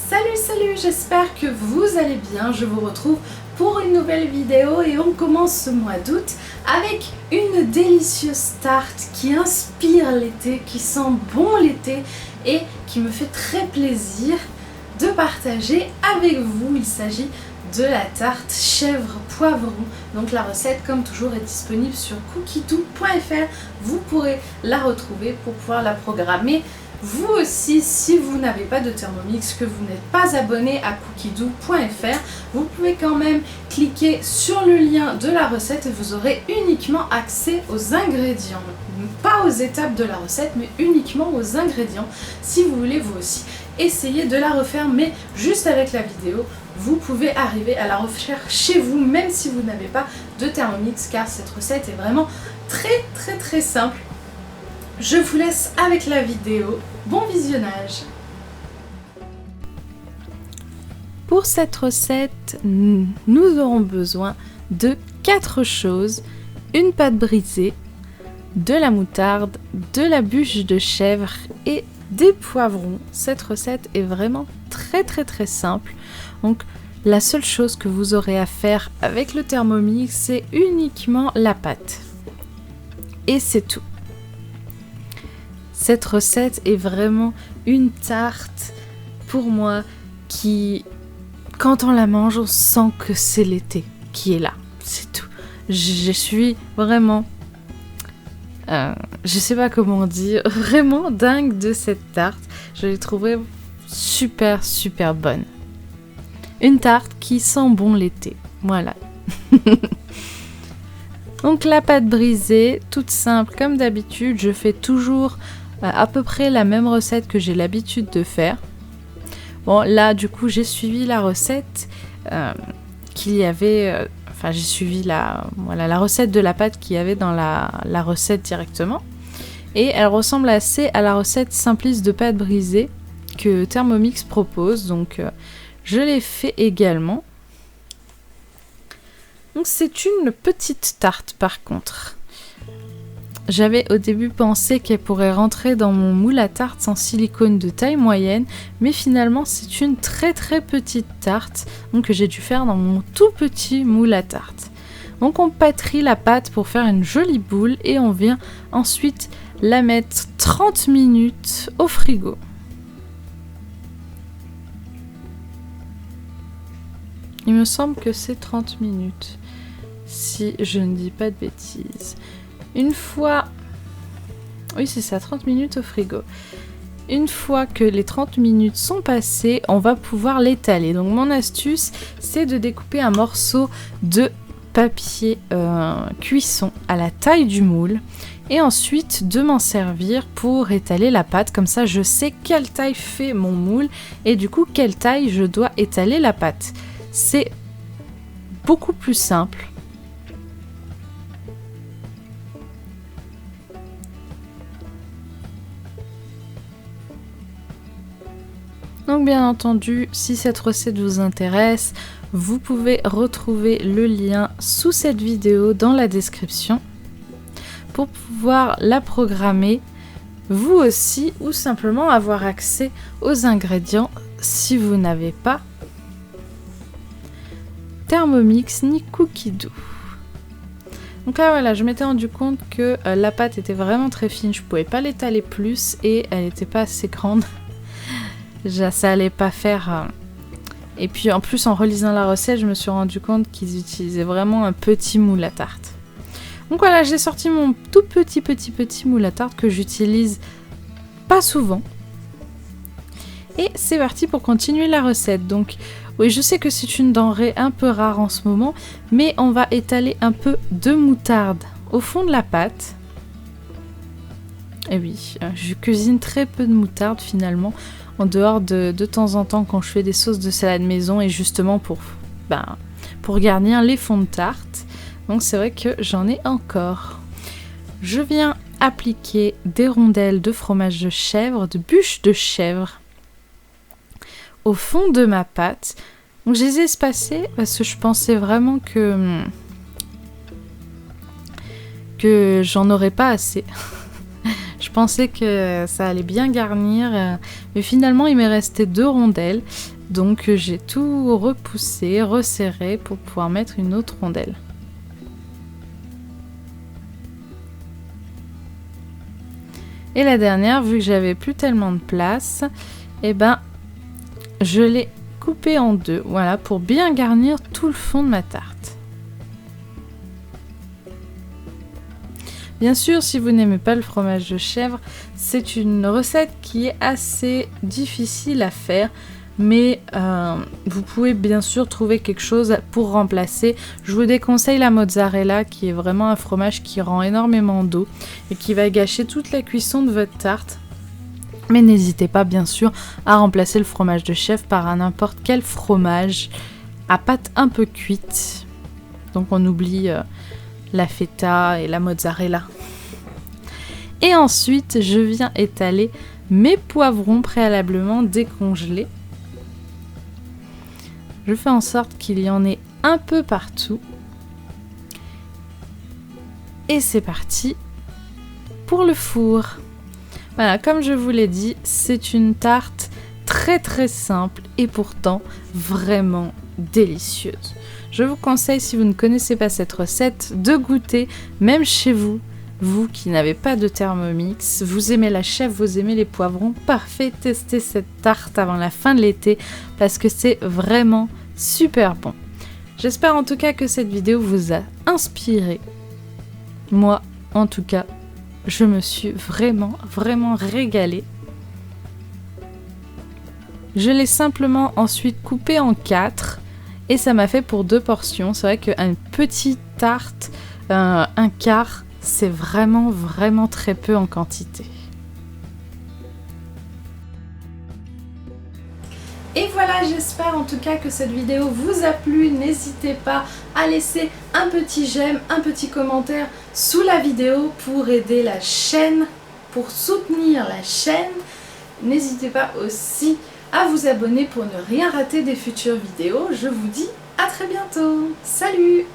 Salut, j'espère que vous allez bien. Je vous retrouve pour une nouvelle vidéo et on commence ce mois d'août avec une délicieuse tarte qui inspire l'été, qui sent bon l'été et qui me fait très plaisir de partager avec vous. Il s'agit de la tarte chèvre poivron. Donc la recette, comme toujours, est disponible sur cookiedoo.fr. Vous pourrez la retrouver pour pouvoir la programmer. Vous aussi, si vous n'avez pas de Thermomix, que vous n'êtes pas abonné à cookiedoo.fr, vous pouvez quand même cliquer sur le lien de la recette et vous aurez uniquement accès aux ingrédients. Pas aux étapes de la recette, mais uniquement aux ingrédients. Si vous voulez vous aussi essayer de la refaire, mais juste avec la vidéo, vous pouvez arriver à la refaire chez vous, même si vous n'avez pas de Thermomix, car cette recette est vraiment très simple. Je vous laisse avec la vidéo. Bon visionnage! Pour cette recette, nous aurons besoin de 4 choses. Une pâte brisée, de la moutarde, de la bûche de chèvre et des poivrons. Cette recette est vraiment très simple. Donc la seule chose que vous aurez à faire avec le Thermomix, c'est uniquement la pâte. Et c'est tout. Cette recette est vraiment une tarte, pour moi, qui, quand on la mange, on sent que c'est l'été qui est là. C'est tout. Je suis vraiment, je sais pas comment dire, vraiment dingue de cette tarte. Je l'ai trouvée super bonne. Une tarte qui sent bon l'été. Voilà. Donc la pâte brisée, toute simple comme d'habitude, je fais toujours à peu près la même recette que j'ai l'habitude de faire. Bon, là du coup j'ai suivi la recette qu'il y avait, j'ai suivi la recette de la pâte qu'il y avait dans la recette directement. Et elle ressemble assez à la recette simpliste de pâte brisée que Thermomix propose, donc je l'ai fait également. Donc c'est une petite tarte par contre. J'avais au début pensé qu'elle pourrait rentrer dans mon moule à tarte en silicone de taille moyenne, mais finalement c'est une très petite tarte, donc que j'ai dû faire dans mon tout petit moule à tarte. Donc on pétrit la pâte pour faire une jolie boule et on vient ensuite la mettre 30 minutes au frigo. Il me semble que c'est 30 minutes, si je ne dis pas de bêtises. Une fois... Oui, c'est ça, 30 minutes au frigo. Une fois que les 30 minutes sont passées, on va pouvoir l'étaler. Donc mon astuce, c'est de découper un morceau de papier cuisson à la taille du moule et ensuite de m'en servir pour étaler la pâte. Comme ça, je sais quelle taille fait mon moule et du coup, quelle taille je dois étaler la pâte. C'est beaucoup plus simple. Donc bien entendu, si cette recette vous intéresse, vous pouvez retrouver le lien sous cette vidéo dans la description pour pouvoir la programmer vous aussi ou simplement avoir accès aux ingrédients si vous n'avez pas Thermomix ni Cookiedoo. Donc là voilà, je m'étais rendu compte que la pâte était vraiment très fine, je pouvais pas l'étaler plus et elle n'était pas assez grande. Ça allait pas faire. Et puis en plus, en relisant la recette, je me suis rendu compte qu'ils utilisaient vraiment un petit moule à tarte. Donc voilà, j'ai sorti mon tout petit moule à tarte que j'utilise pas souvent. Et c'est parti pour continuer la recette. Donc oui, je sais que c'est une denrée un peu rare en ce moment, mais on va étaler un peu de moutarde au fond de la pâte. Et oui, je cuisine très peu de moutarde finalement, en dehors de temps en temps quand je fais des sauces de salade maison et justement pour garnir les fonds de tarte. Donc c'est vrai que j'en ai encore. Je viens appliquer des rondelles de fromage de chèvre, de bûche de chèvre au fond de ma pâte. Donc je les ai espacées parce que je pensais vraiment que j'en aurais pas assez. Je pensais que ça allait bien garnir, mais finalement il m'est resté 2 rondelles. Donc j'ai tout repoussé, resserré pour pouvoir mettre une autre rondelle. Et la dernière, vu que j'avais plus tellement de place, eh ben, je l'ai coupée en 2, voilà, pour bien garnir tout le fond de ma tarte. Bien sûr, si vous n'aimez pas le fromage de chèvre, c'est une recette qui est assez difficile à faire, mais vous pouvez bien sûr trouver quelque chose pour remplacer. Je vous déconseille la mozzarella, qui est vraiment un fromage qui rend énormément d'eau et qui va gâcher toute la cuisson de votre tarte. Mais n'hésitez pas bien sûr à remplacer le fromage de chèvre par n'importe quel fromage à pâte un peu cuite. Donc on oublie la feta et la mozzarella. Et ensuite, je viens étaler mes poivrons préalablement décongelés. Je fais en sorte qu'il y en ait un peu partout. Et c'est parti pour le four. Voilà, comme je vous l'ai dit, c'est une tarte très très simple et pourtant vraiment délicieuse. Je vous conseille, si vous ne connaissez pas cette recette, de goûter, même chez vous. Vous qui n'avez pas de Thermomix, vous aimez la chèvre, vous aimez les poivrons, parfait, testez cette tarte avant la fin de l'été parce que c'est vraiment super bon. J'espère en tout cas que cette vidéo vous a inspiré. Moi, en tout cas, je me suis vraiment régalée. Je l'ai simplement ensuite coupé en 4 et ça m'a fait pour 2 portions. C'est vrai qu'une petite tarte, un quart, c'est vraiment très peu en quantité. Et voilà, j'espère en tout cas que cette vidéo vous a plu. N'hésitez pas à laisser un petit j'aime, un petit commentaire sous la vidéo pour aider la chaîne, pour soutenir la chaîne. N'hésitez pas aussi à vous abonner pour ne rien rater des futures vidéos. Je vous dis à très bientôt. Salut!